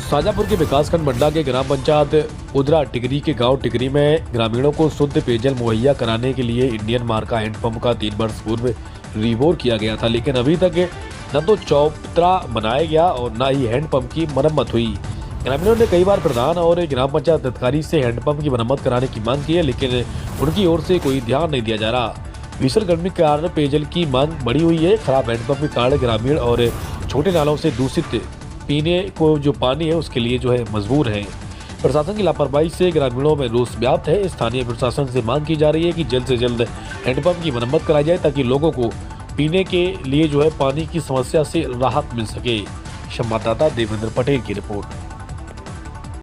शाजापुर के विकासखंड मंडा के ग्राम पंचायत उदरा टिकरी के गांव टिकरी में ग्रामीणों को शुद्ध पेयजल मुहैया कराने के लिए इंडियन मार्का हैंडपंप का 3 वर्ष पूर्व रिवोर किया गया था, लेकिन अभी तक न तो चौपतरा बनाया गया और न ही हैंडपंप की मरम्मत हुई। ग्रामीणों ने कई बार प्रधान और ग्राम पंचायत अधिकारी से हैंडपंप की मरम्मत कराने की मांग की है, लेकिन उनकी ओर से कोई ध्यान नहीं दिया जा रहा। भीषण गर्मी के कारण पेयजल की मांग बढ़ी हुई है। खराब हैंडपंप के कारण ग्रामीण और छोटे नालों से दूषित पीने को जो पानी है उसके लिए जो है मजबूर है। प्रशासन की लापरवाही से ग्रामीणों में रोष व्याप्त है। स्थानीय प्रशासन से मांग की जा रही है कि जल्द से जल्द हैंडपंप की मरम्मत कराई जाए ताकि लोगों को पीने के लिए जो है पानी की समस्या से राहत मिल सके। संवाददाता देवेंद्र पटेल की रिपोर्ट।